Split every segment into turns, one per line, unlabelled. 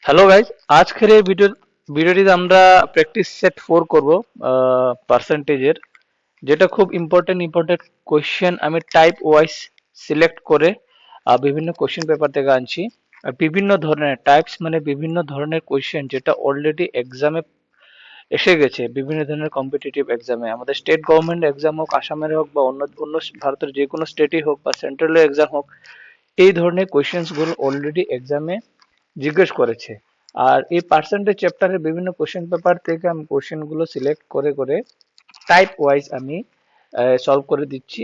Hello guys, আজকের এই ভিডিওটিতে আমরা প্র্যাকটিস সেট 4 করব পার্সেন্টেজের, যেটা খুব ইম্পর্টেন্ট কোয়েশ্চেন আমি টাইপ ওয়াইজ সিলেক্ট করে বিভিন্ন কোয়েশ্চেন পেপার থেকে আনছি। আর বিভিন্ন ধরনের টাইপস মানে বিভিন্ন ধরনের কোয়েশ্চেন যেটা অলরেডি এক্সামে এসে গেছে, বিভিন্ন ধরনের কম্পিটিটিভ এক্সামে, আমাদের স্টেট গভর্নমেন্ট এক্সাম হোক, আসামের হোক বা অন্য অন্য ভারতের যে কোনো স্টেটই হোক বা সেন্ট্রালের এক্সাম হোক, এই ধরনের কোয়েশ্চেন্স গুলো অলরেডি এক্সামে জিজ্ঞেস করেছে। আর এই পার্সেন্টেজ চ্যাপ্টারের বিভিন্ন কোশ্চেন পেপার থেকে আমি কোশ্চেন গুলো সিলেক্ট করে করে টাইপ ওয়াইজ আমি সলভ করে দিচ্ছি।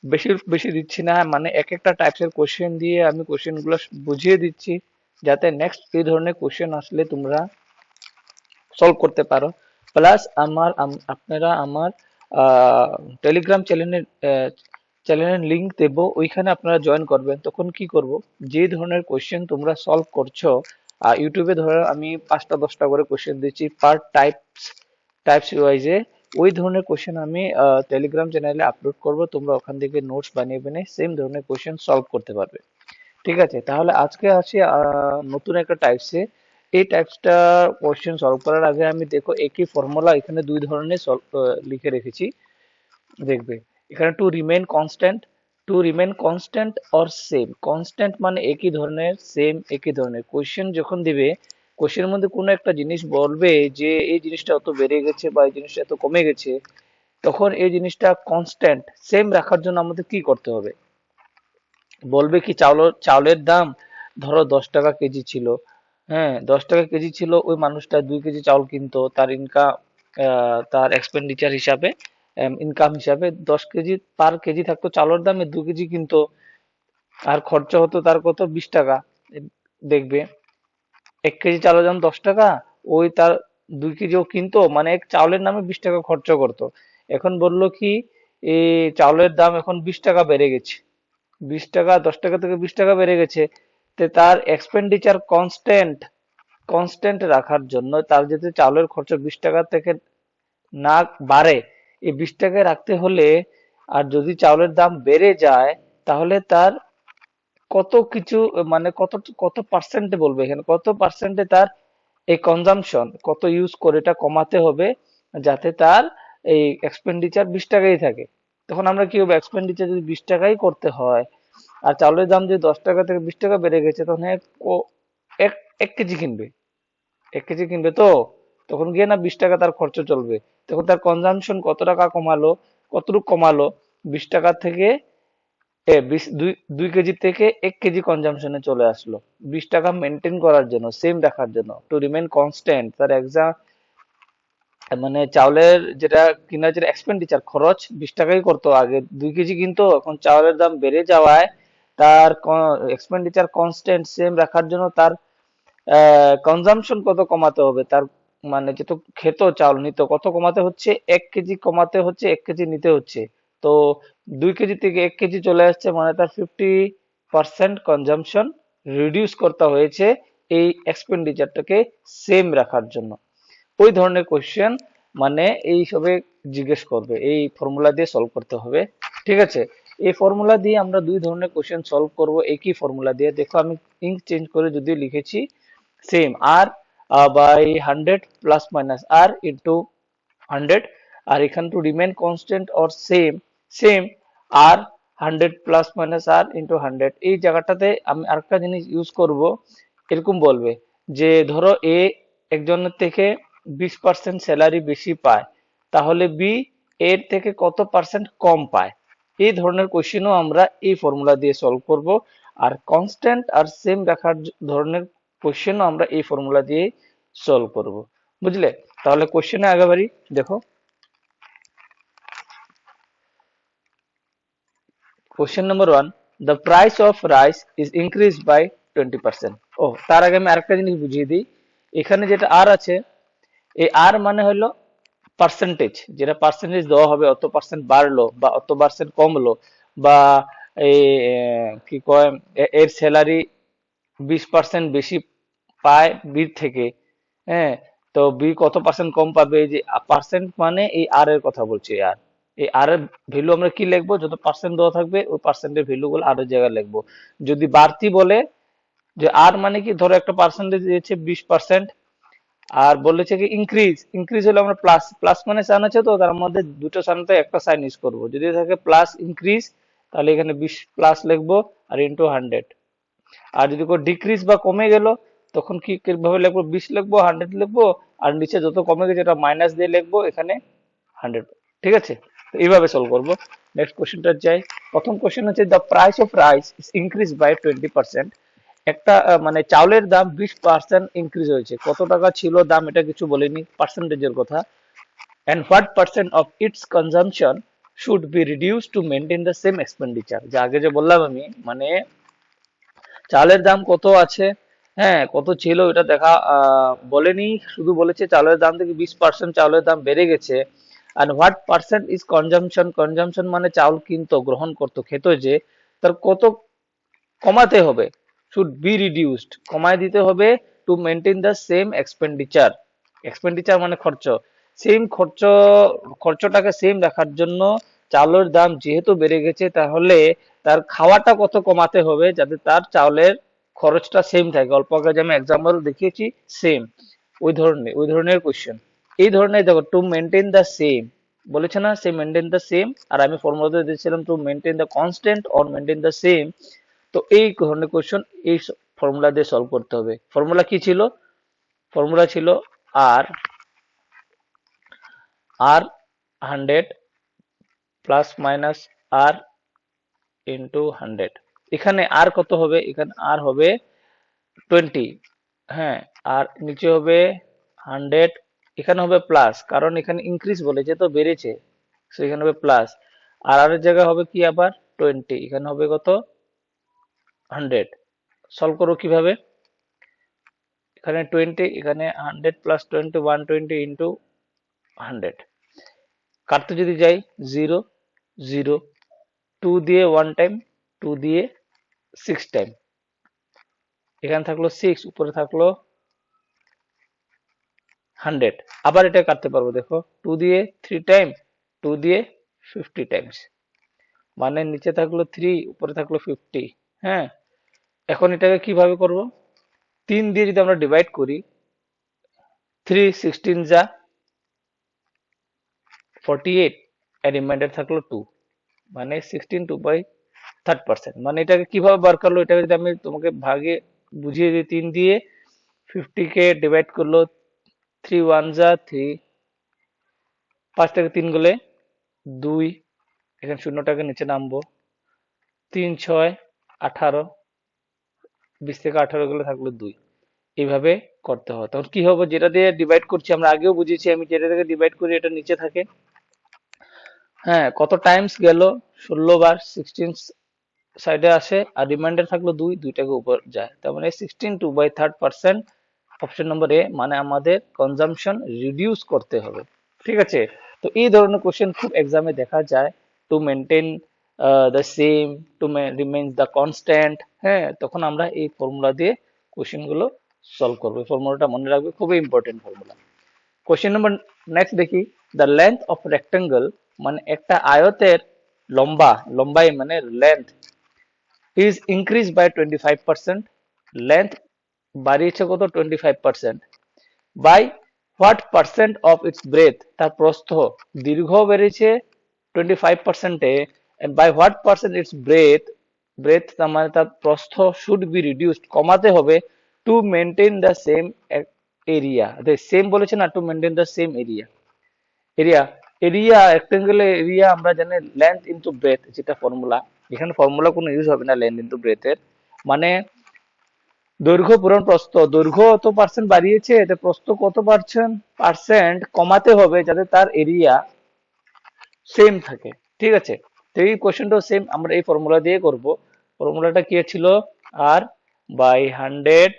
বেশি বেশি দিচ্ছি না, মানে এক একটা টাইপসের কোশ্চেন দিয়ে আমি কোশ্চেন গুলো বুঝিয়ে দিচ্ছি, যাতে নেক্সট এই ধরনের কোশ্চেন আসলে তোমরা সলভ করতে পারো। প্লাস আপনারা আমার টেলিগ্রাম চ্যানেলের লিংক দেব, ওইখানে আপনারা জয়েন করবেন। তখন কি করব, যে ধরনের কোশ্চেন তোমরা সলভ করছো, ইউটিউবে ধরো আমি 5টা 10টা করে কোশ্চেন দিচ্ছি পার টাইপস ওয়াইজে, ওই ধরনের কোশ্চেন আমি টেলিগ্রাম চ্যানেলে আপলোড করব। তোমরা ওখান থেকে নোটস বানিয়ে বানিয়ে সেম ধরনের কোশ্চেন সলভ করতে পারবে। ঠিক আছে, তাহলে আজকে আসি নতুন একটা টাইপসে। এই টাইপসটা কোশ্চেন সলভ করার আগে আমি দেখো একই ফর্মুলা এখানে দুই ধরনের লিখে রেখেছি। দেখবে এখানে two remain constant or same. Constant মানে একই ধরনের, সেম একই ধরনের। কোশ্চেন যখন দিবে, কোশ্চেনের মধ্যে কোনো একটা জিনিস বলবে যে এই জিনিসটা এত বেড়ে গেছে বা এই জিনিসটা এত কমে গেছে, তখন এই জিনিসটা কনস্ট্যান্ট সেম রাখার জন্য আমাদের কি করতে হবে? বলবে কি চাউলের দাম ধরো 10 টাকা কেজি ছিল। হ্যাঁ, 10 টাকা কেজি ছিল, ওই মানুষটা 2 কেজি চাউল কিনতো, তার ইনকাম, তার এক্সপেন্ডিচার হিসাবে, ইনকাম হিসাবে 10 কেজি পার কেজি থাকতো চাউলের দামে, 2 কেজি কিনতো, আর খরচা হতো তার কত, 20 টাকা। দেখবে 1 কেজি চালের দাম 10 টাকা, ওই তার 2 কেজিও কিনতো, মানে এক চাউলের নামে 20 টাকা খরচ করতো। এখন বললো কি, এই চাউলের দাম এখন 20 টাকা বেড়ে গেছে, 20 টাকা, 10 টাকা থেকে 20 টাকা বেড়ে গেছে। তো তার এক্সপেন্ডিচার কনস্ট্যান্ট রাখার জন্য, তার যাতে চাউলের খরচ 20 টাকা থেকে না বাড়ে, এই 20 টাকায় রাখতে হলে, আর যদি চাউলের দাম বেড়ে যায়, তাহলে তার কত কিছু, মানে কত কত পার্সেন্টে, বলবে এখানে কত পার্সেন্টে তার এই কনজাম্পশন কত ইউজ করে এটা কমাতে হবে, যাতে তার এই এক্সপেন্ডিচার 20 টাকাই থাকে। তখন আমরা কি হবে, এক্সপেন্ডিচার যদি 20 টাকাই করতে হয়, আর চাউলের দাম যদি 10 টাকা থেকে 20 টাকা বেড়ে গেছে, তখন এক এক কেজি কিনবে, 1 কেজি কিনবে তো, তখন গিয়ে না 20 টাকা তার খরচ চলবে। তখন তার কনজাম্পশন কত টাকা কমালো, কতটুকু কমালো, 20 টাকা থেকে 2 কেজি থেকে 1 কেজি কনজাম্পশনে চলে আসলো। 20 টাকা মেনটেন করার জন্য, সেম রাখার জন্য, টু রিমেন কনস্ট্যান্ট, তার এক্সাম, মানে চাউলের যেটা কিনা, যেটা এক্সপেন্ডিচার খরচ 20 টাকাই করতো আগে, 2 কেজি কিনতো, এখন চাউলের দাম বেড়ে যাওয়ায় তার এক্সপেন্ডিচার কনস্ট্যান্ট সেম রাখার জন্য তার কনজাম্পশন কত কমাতে হবে, তার মানে যেহেতু খেত, চাউল নিত, কত কমাতে হচ্ছে, 1 কেজি কমাতে হচ্ছে, 1 কেজি নিতে হচ্ছে। তো 2 কেজি থেকে 1 কেজি চলে আসছে, মানে তার 50% কনজাম্পশন রিডিউস করতে হয়েছে এই এক্সপেন্ডিচারটাকে সেম রাখার জন্য। ওই ধরনের কোশ্চেন মানে এই সবে জিজ্ঞেস করবে, এই ফর্মুলা দিয়ে সলভ করতে হবে। ঠিক আছে, এই ফর্মুলা দিয়ে আমরা দুই ধরনের কোশ্চেন সলভ করব একই ফর্মুলা দিয়ে। দেখো আমি ইঙ্ক চেঞ্জ করে যদি লিখেছি, same R by 100 plus minus R into 100, আর এখান to remain constant or same R 100 plus minus R into 100। এই জায়গাটাতে আমি আরেকটা জিনিস ইউজ করব, এরকম বলবে যে ধরো এ একজনের থেকে 20% স্যালারি বেশি পায়, তাহলে বি এর থেকে কত পার্সেন্ট কম পায়। এই ধরনের কোশ্চেনও আমরা এই ফর্মুলা দিয়ে সলভ করব। আর কনস্ট্যান্ট আর সেম রাখার ধরনের কোশ্চেনও আমরা এই ফর্মুলা দিয়ে সলভ করব। বুঝলে? তাহলে কোশ্চেনে আগে বাড়ি। দেখো question number 1, the price of rice is increased by 20%। ও, তার আগে আমি আরেকটা জিনিস বুঝিয়ে দিই। এখানে যেটা আর আছে, এই আর মানে হলো পার্সেন্টেজ, যেটা পার্সেন্টেজ দেওয়া হবে, অত পার্সেন্ট বাড়লো বা অত পার্সেন্ট কমলো, বা এই কি কয়, এর স্যালারি 20% বেশি পায় বির থেকে। হ্যাঁ, তো বি কত পার্সেন্ট কম পাবে, এই যে পার্সেন্ট মানে এই আর এর কথা বলছি। আর এই আর এর ভ্যালু আমরা কি লিখবো, যত পার্সেন্ট দেওয়া থাকবে ওই পার্সেন্টের ভ্যালু গুলো আর এর জায়গায় লিখবো। যদি বাড়তি বলে যে আর মানে কি, ধরো একটা পার্সেন্টেজ দিয়েছে 20%, আর বলেছে কি ইনক্রিজ, ইনক্রিজ হলে আমরা প্লাস, প্লাস মানে সাইন আছে, তো তার মধ্যে দুটো সাইনতে একটা সাইন ইউজ করবো। যদি থাকে প্লাস ইনক্রিজ, তাহলে এখানে 20 প্লাস লিখবো আর ইন্টু 100। আর যদি কোনো ডিক্রিজ বা কমে গেল, তখন কি কিভাবে লিখবো, 20 লিখবো, 100 লিখবো, আর নিচে যত কমে গেছে এটা মাইনাস দিয়ে লিখবো এখানে 100। ঠিক আছে, তো এইভাবে সলভ করবো। নেক্সট কোশ্চেনটা যাই। প্রথম কোশ্চেন হচ্ছে the price of rice is increase by 20%। একটা মানে চাউলের দাম 20% ইনক্রিজ হয়েছে। কত টাকা ছিল দাম এটা কিছু বলেনি, পার্সেন্টেজের কথা। and what percent of its consumption should be reduced to maintain the same expenditure। যা আগে যে বললাম আমি, মানে চালের দাম কত আছে, হ্যাঁ কত ছিল এটা দেখা বলেনি, শুধু বলেছে চালের দাম থেকে 20% চালের দাম বেড়ে গেছে। and what percent is consumption, consumption মানে চাউল কিনতো, গ্রহণ করতো, খেত, যে তার কত কমাতে হবে, শুড বি রিডিউসড কমায় দিতে হবে, to maintain the same expenditure, expenditure মানে খরচ, সেম খরচ, খরচটাকে সেম রাখার জন্য চাউলের দাম যেহেতু বেড়ে গেছে, তাহলে তার খাওয়াটা কত কমাতে হবে যাতে তার চাউলের খরচটা সেম থাকে। অল্প আগে যে আমি এক্সাম্পল দেখিয়েছি সেম, ওই ধরনের কোশ্চেন। এই ধরনের দেখো, টু মেনটেন দ্য সেম বলেছে না, সে মেনটেন দ্য সেম, আর আমি ফর্মুলাতে দিয়েছিলাম to maintain the constant or maintain the same. তো এই ধরনের কোশ্চেন এই ফর্মুলা দিয়ে সলভ করতে হবে। ফর্মুলা কি ছিল, ফর্মুলা ছিল আর, আর 100 প্লাস মাইনাস আর ইন্টু 100। এখানে আর কত হবে, এখানে আর হবে 20, হ্যাঁ, আর নিচে হবে 100, এখানে হবে প্লাস, কারণ এখানে ইনক্রিজ বলেছে তো বেড়েছে, তো এখানে হবে প্লাস। আর আর এর জায়গায় হবে কি আবার 20, এখানে হবে কত 100। সলভ করো কিভাবে, এখানে 20, এখানে 100 প্লাস 20, 120 ইন্টু 100। কাটতে যদি যাই, 0 0, 2 দিয়ে 1 টাইম, 2 দিয়ে 6 টাইম, এখানে থাকলো 6, উপরে থাকলো 100। আবার এটা কাটতে পারবো, দেখো 2 দিয়ে 3 টাইম, 2 দিয়ে 50 টাইমস, মানে নিচে থাকলো 3, উপরে থাকলো 50। হ্যাঁ, এখন এটাকে কিভাবে করব, 3 দিয়ে যদি আমরা ডিভাইড করি, 3 16 যা 48, এর রিমাইন্ডার থাকলো 2, মানে 16 2/3%। মানে এটাকে কিভাবে বার করলো, এটাকে যদি আমি তোমাকে ভাগে বুঝিয়ে দিই, 3 দিয়ে 50 কে ডিভাইড করলো, 3 1 যা 3, 5 থেকে 3 গেলে 2, এখানে শূন্যটাকে নিচে নামবো, 3 6 18, 20 থেকে 18 গেলে থাকলো 2। এইভাবে করতে হয়। তখন কি হবে, যেটা দিয়ে ডিভাইড করছি আমরা আগেও বুঝেছি, আমি যেটা থেকে ডিভাইড করি এটা নিচে থাকে, হ্যাঁ কত টাইমস গেল, 16 বার, 16 সাইডে আসে, আর রিমাইন্ডার থাকলো 2, দুইটাকে উপর যায়, তার মানে 16 2/3%। অপশন নম্বর এ, মানে আমাদের কনজাম্পশন রিডিউস করতে হবে। ঠিক আছে, তো এই ধরনের কোশ্চেন খুব এক্সামে দেখা যায়। To maintain the same, to remain the constant, হ্যাঁ তখন আমরা এই ফর্মুলা দিয়ে কোশ্চেন গুলো সলভ করবো। এই ফর্মুলাটা মনে রাখবে, খুবই important formula. Question number next দেখি, দ্য লেন্থ অফ রেক্টাঙ্গল, মানে একটা আয়তের লম্বা, লম্বাই মানে length, is increased by 25%, length বাড়িয়েছে কত 25%, by what percent of its breadth, তার প্রস্থ, দীর্ঘ বেড়েছে 25% এ, and by what percent its breadth, breadth তার মানে তার প্রস্থ, should be reduced কমাতে হবে, to maintain the same area, the same বলেছে না, to maintain the same area, area, area rectangle area আমরা জানি লেন্থ ইনটু ব্রেথ, যেটা ফর্মুলা, এখানে ফর্মুলা কোনো ইউজ হবে না লেন্থ ইনটু ব্রেথ এর, মানে দৈর্ঘ্য পূরণ প্রস্থ, দৈর্ঘ্য কত পার্সেন্ট বাড়িয়েছে, এতে প্রস্থ কত পার্সেন্ট পার্সেন্ট কমাতে হবে যাতে তার এরিয়া সেম থাকে। ঠিক আছে, তো এই কোশ্চেনটাও সেম আমরা এই ফর্মুলা দিয়ে করব। ফর্মুলাটা কি ছিল, R by 100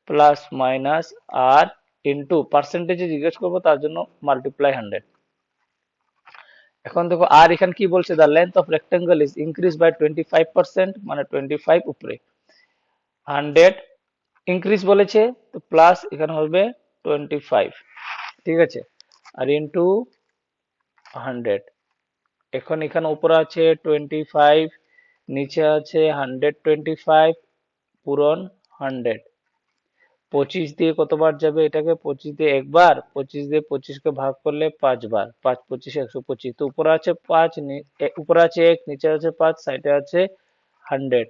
plus minus R into পার্সেন্টেজে জিজ্ঞেস করবো, তার জন্য মাল্টিপ্লাই 100। এখন দেখো আর এখানে কি বলছে, the length of rectangle is increase by 25%, মানে 25 উপরে, 100 ইনক্রিজ বলেছে, তো প্লাস এখানে হবে 25। ঠিক আছে, আর ইনটু 100, এখন এখানে উপরে আছে 25, নিচে আছে 125 পূরণ 100, 25 দিয়ে কতবার যাবে এটাকে? 25 দিয়ে একবার, 25 দিয়ে 25 কে ভাগ করলে 5 বার, 5 25 125। তো উপরে আছে 5, উপরে আছে 1, নিচে আছে 5, সাইডে আছে 100।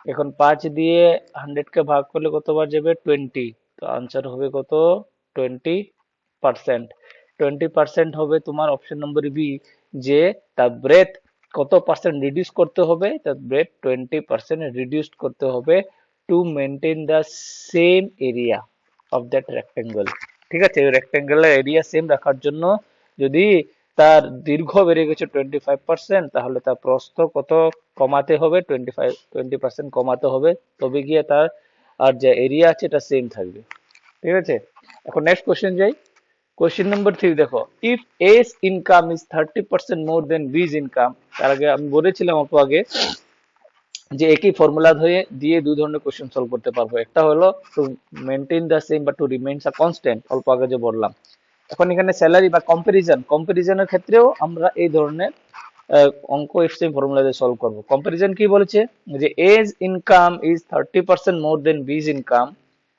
এখন 5 দিয়ে 100 কে ভাগ করলে কতবার যাবে? 20। তো আনসার হবে কত? 20%। 20% হবে তোমার অপশন নম্বর বি, যে তার ব্রেথ কত পার্সেন্ট রিডিউস করতে হবে? তার ব্রেথ 20% রিডিউস করতে হবে to maintain the same area of that rectangle. ঠিক আছে, ওই রেক্টেঙ্গেলের এরিয়া সেম রাখার জন্য যদি তার দৈর্ঘ্য বেড়ে গেছে 25%, তাহলে তার প্রস্থ কত কমাতে হবে? 20% কমাতে হবে, তবে গিয়ে তার আর যে এরিয়া আছে এটা সেম থাকবে। ঠিক আছে, এখন নেক্সট কোশ্চেন যাই। কোশ্চেন নাম্বার 3 দেখো, if S income is 30% more than B's income. তার আগে আমি বলেছিলাম অল্প আগে যে একই ফর্মুলা দিয়ে দুই ধরনের কোশ্চেন সলভ করতে পারবো। একটা হলো টু মেনটেন দ্য সেম বা টু রিমেইনস আ কনস্ট্যান্ট, অল্প আগে যে বললাম। এখন এখানে স্যালারি বা কম্পারিজনের ক্ষেত্রেও আমরা এই ধরনের অঙ্ক সেম ফর্মুলা দিয়ে সলভ করবো। কম্পারিজন কি বলেছে? যে A's income is 30% more than B's income,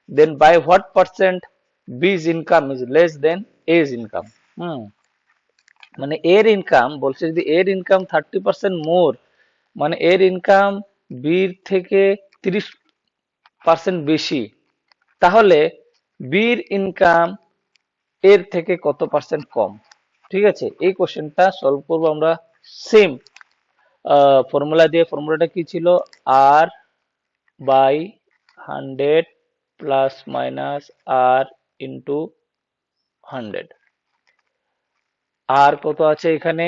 then by what percent B's income is less than A's income. হুম, মানে এর ইনকাম বলছে, যদি এর ইনকাম 30% মোর, মানে এর ইনকাম বির থেকে 30% বেশি, তাহলে বির ইনকাম এর থেকে কত পার্সেন্ট কম। ঠিক আছে, এই কোশ্চেনটা সলভ করবো আমরা সেম ফর্মুলা দিয়ে। ফর্মুলাটা কি ছিল? R by 100 plus minus R into 100। আর কত আছে এখানে?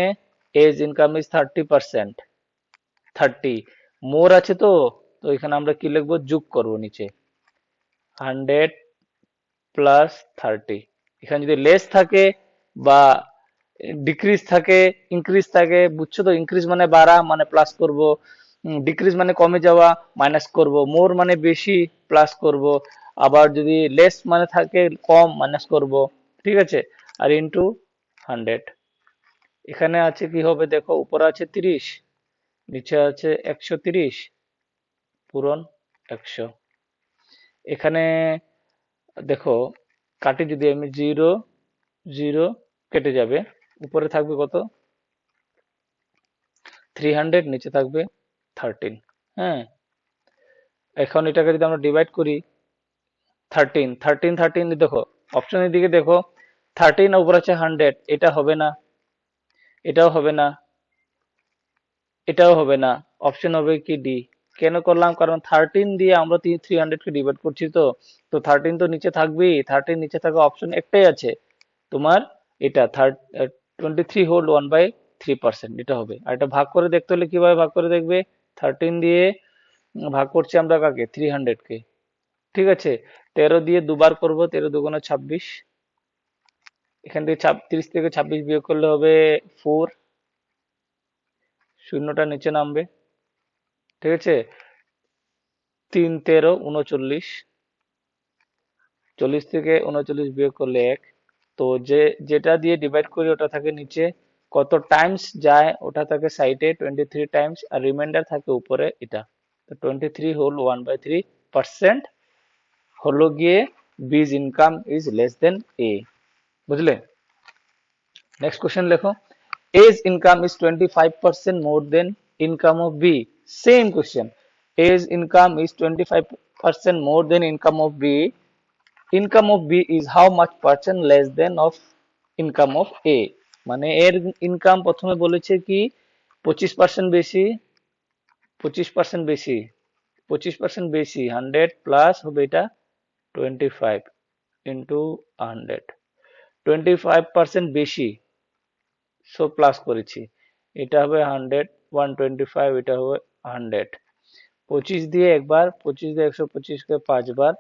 এজ ইনকাম ইজ 30%, 30 মোর আছে, তো তো এখানে আমরা কি লিখবো? যোগ করব নিচে 100 প্লাস 30। এখানে যদি লেস থাকে বা ডিক্রিজ থাকে, ইনক্রিজ থাকে, বুঝছো তো? ইনক্রিজ মানে বাড়া, মানে প্লাস করব। ডিক্রিজ মানে কমে যাওয়া, মাইনাস করব। মোর মানে বেশি, প্লাস করব। আবার যদি লেস মানে থাকে কম, মাইনাস করব। ঠিক আছে, আর ইনটু 100। এখানে আছে কি হবে দেখো, উপরে আছে 30, নিচে আছে 130 পূরণ 100। এখানে দেখো, কাটি যদি আমি, 0 0 কেটে যাবে, উপরে থাকবে কত? 300, নিচে থাকবে 13। হ্যাঁ, এখন এটাকে যদি আমরা ডিভাইড করি, 13 13 13 দেখো অপশনের দিকে দেখো, 13 উপর আছে 100, এটা হবে না, এটাও হবে না, এটাও হবে না। অপশন হবে কি? ডি। কেন করলাম? কারণ 13 দিয়ে আমরা 300 কে ডিভাইড করছি, তো তো 13 তো নিচে থাকবেই। 13 নিচে থাকা অপশন একটাই আছে তোমার, এটা 23 হোল 1/3%, এটা হবে। আর এটা ভাগ করে দেখতে হলে কিভাবে ভাগ করে দেখবে? 13 দিয়ে ভাগ করছি আমরা কাকে? 300 কে। ঠিক আছে, 13 দিয়ে দুবার করব, 13 দুগুণে 26। এখান থেকে 30 থেকে 26 বিয়োগ করলে হবে 4, শূন্যটা নিচে নামবে। ঠিক আছে, 3 13 39, 40 থেকে 39 বিয়োগ করলে 1। তো যেটা দিয়ে ডিভাইড করি ওটা থাকে নিচে, কত টাইমস যায় ওটা থাকে সাইডে 23 টাইমস, আর রিমাইন্ডার থাকে উপরে এটা। তো 23 হোল 1/3% হলো গিয়ে B's income is less than A. বুঝলে? নেক্সট কোশ্চেন লেখো, A's income is 25% more than income of B. Same question, A's income is 25% more than income of B, income of B is how much percent less than of income of A. মানে এর income প্রথমে বলেছে কি 25% বেশি, 25% বেশি, 25% বেশি, 100 plus হবে এটা 25 ইন্টু 100, 25% বেশি, সো প্লাস করেছি, এটা হবে 100, 125, এটা হবে 100। 25 দিয়ে একবার, 25 দিয়ে 125 কে 5 বার,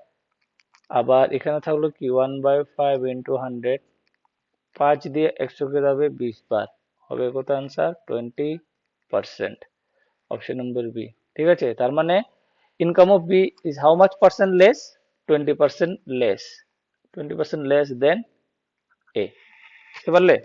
আবার এখানে থাকলো কি 1/5 ইন্টু 100, 5 দিয়ে 100 কে যাবে 20 বার, হবে কত আনসার? 20%। Option number B. ঠিক আছে, তার মানে income of B is how much percent less? 20% less, 20% less than A. বুঝতে পারলে?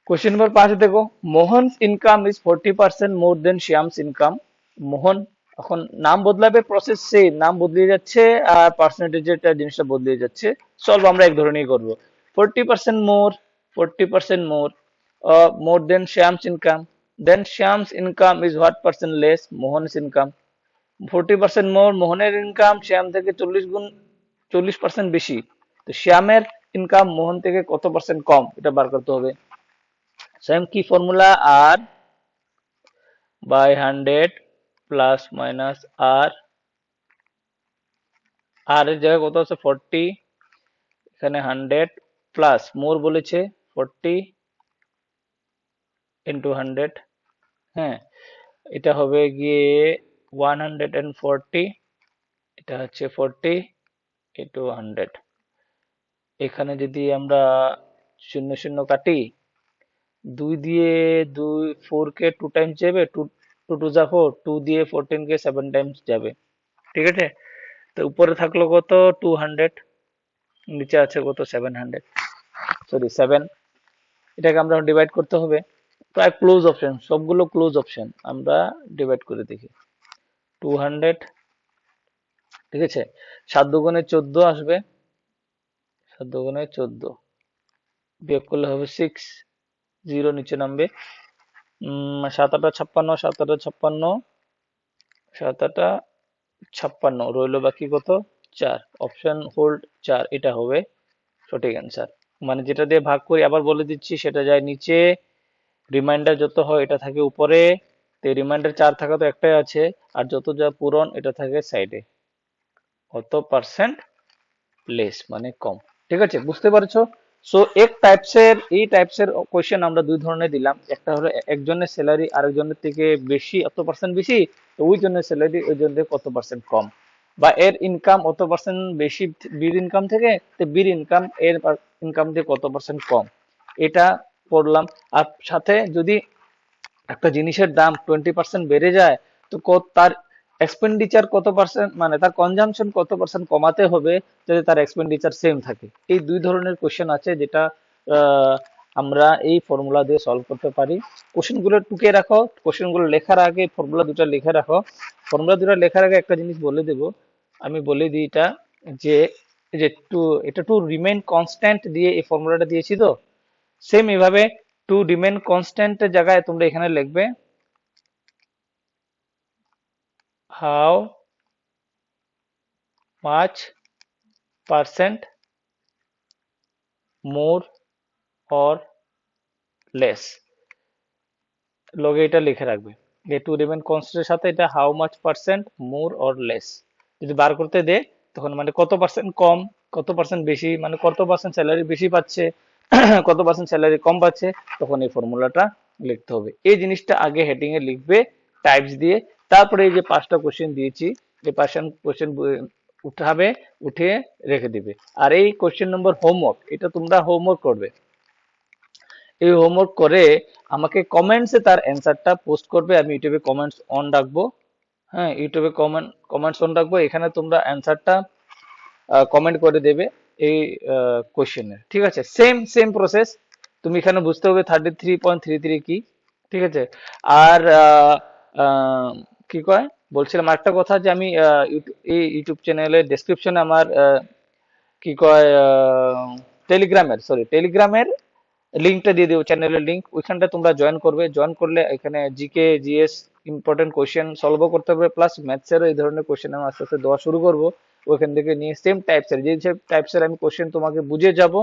কোশ্চেন নম্বর 5 দেখো, Mohan's income is 40% more than Shyam's income. Mohan এখন নাম বদলাবে, প্রসেস সেম, নাম বদলে যাচ্ছে আর পার্সেন্টেজের জিনিসটা বদলে যাচ্ছে। সলভ আমরা এক ধরনেরই করব। 40% more, 40% more, more than Shyam's income, then Shyam's income is what percent less Mohan's income. 40% more, মোহনের ইনকাম শ্যাম থেকে 40% বেশি, তো শ্যামের ইনকাম মোহন থেকে কত পার্সেন্ট কম, এটা বার করতে হবে। সেম কি formula, R by 100 plus minus R, R এর জায়গায় কত আছে 40, এখানে 100 প্লাস মোর বলেছে 40 ইন্টু 100, হ্যাঁ এটা হবে গিয়ে 140, এটা হচ্ছে 40 ইন্টু 100। এখানে যদি আমরা শূন্য শূন্য কাটি, 2 দিয়ে 2 4 কে 2 টাইমস যাবে, 2 2 টু যা 4, 2 দিয়ে 14 কে 7 টাইমস যাবে, ঠিক আছে। তো উপরে থাকলো কত 200, নিচে আছে কত 700, সরি 7, এটাকে আমরা ডিভাইড করতে হবে। প্রায় ক্লোজ অপশন, সবগুলো ক্লোজ অপশন, আমরা ডিভাইড করে দেখি। 200, ঠিক আছে, 7 দুগুণে 14 আসবে, 7 দুগুণে 14, বিয়োগ করলে হবে 6, 0 নিচে নামবে। 7 8 56, 7 8 56, 7 8 56, রইলো বাকি কত 4, অপশন হোল্ড 4, এটা হবে সঠিক অ্যান্সার। মানে যেটা দিয়ে ভাগ করি, আবার বলে দিচ্ছি, সেটা যায় নিচে, রিমাইন্ডার যত হয় এটা থাকে উপরে, তো রিমাইন্ডার 4 থাকা তো একটাই আছে, আর যত যা পূরণ এটা থাকে সাইডে, কত পার্সেন্ট লেস মানে কম। ঠিক আছে, বুঝতে পারছো? সো এক টাইপসের, এই টাইপসের কোশ্চেন আমরা দুই ধরনের দিলাম, একটা হলো একজনের স্যালারি আরেকজনের থেকে বেশি, এত পার্সেন্ট বেশি, তো ওই জনের স্যালারি ওই জনের কত পার্সেন্ট কম, বা এর ইনকাম অত পার্সেন্ট বেশি বির ইনকাম থেকে, তো বির ইনকাম এর ইনকাম থেকে কত পার্সেন্ট কম, এটা পড়লাম। আর সাথে যদি একটা জিনিসের দাম 20% বেড়ে যায়, তো তার এক্সপেন্ডিচার কত পার্সেন্ট, মানে তার কনজাম্পশন কত পার্সেন্ট কমাতে হবে যাতে তার এক্সপেন্ডিচার সেম থাকে। এই দুই ধরনের কোশ্চেন আছে, যেটা আহ, আমরা এই ফর্মুলা দিয়ে সলভ করতে পারি। কোশ্চেন গুলো টুকে রাখো, কোশ্চেন গুলো লেখার আগে ফর্মুলা দুটো লিখে রাখো। ফর্মুলা দুটো লেখার আগে একটা জিনিস বলে দেব, আমি বলে দিই এটা, যে যে টু, এটা টু রিমেইন কনস্ট্যান্ট দিয়ে এই ফর্মুলাটা দিয়েছি, তো সেম এভাবে টু রিমেইন কনস্ট্যান্টের জায়গায় তোমরা এখানে লিখবে how much percent more or less, লগে এটা লিখে রাখবে, যে টু রিমেইন কনস্ট্যান্টের সাথে এটা how much percent more or less, যদি বার করতে দে তখন মানে কত পার্সেন্ট কম, কত পার্সেন্ট বেশি, মানে কত পার্সেন্ট স্যালারি বেশি পাচ্ছে, কত পার্সেন্ট স্যালারি কম পাচ্ছে, তখন এই ফর্মুলাটা লিখতে হবে। এই জিনিসটা আগে হেডিং এ লিখবে টাইপস দিয়ে, তারপরে এই যে 5টা কোশ্চেন দিয়েছি, এই 5টা কোশ্চেন উঠাবে, উঠে রেখে দিবে। আর এই কোশ্চেন নম্বর হোমওয়ার্ক, এটা তোমরা হোমওয়ার্ক করবে, এই হোমওয়ার্ক করে আমাকে কমেন্টসে তার অ্যান্সারটা পোস্ট করবে, আমি ইউটিউবে কমেন্টস অন রাখবো। হ্যাঁ, ইউটিউবে কমেন্টস অন রাখবো, এখানে তোমরা অ্যান্সারটা কমেন্ট করে দেবে এই কোশ্চেনের, ঠিক আছে। সেম সেম প্রসেস, তুমি এখানে বুঝতে হবে 33.33 কি, ঠিক আছে। আর কি কয়, বলছিলাম আরেকটা কথা, যে আমি এই ইউটিউব চ্যানেলের ডেসক্রিপশনে আমার কি কয় টেলিগ্রামের, সরি টেলিগ্রামের লিঙ্কটা দিয়ে দেবো, চ্যানেলের লিঙ্ক, ওইখানটা তোমরা জয়েন করবে। জয়েন করলে এখানে জিকে জিএস ইম্পর্টেন্ট কোশ্চেন সলভও করতে হবে, প্লাস ম্যাথসেরও এই ধরনের কোশ্চেন আমি আস্তে আস্তে দেওয়া শুরু করবো। ওইখান থেকে নিয়ে সেম টাইপসের, যে টাইপসের আমি কোশ্চেন তোমাকে বুঝে যাব,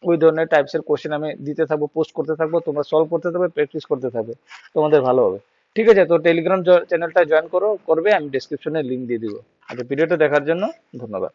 ওই ধরনের টাইপসের কোশ্চেন আমি দিতে থাকবো, পোস্ট করতে থাকবো, তোমরা সলভ করতে থাকবে, প্র্যাকটিস করতে থাকবে, তোমাদের ভালো হবে। ঠিক আছে, তো টেলিগ্রাম চ্যানেলটা জয়েন করবে, আমি ডেসক্রিপশনে লিঙ্ক দিয়ে দিব। আচ্ছা, ভিডিওটা দেখার জন্য ধন্যবাদ।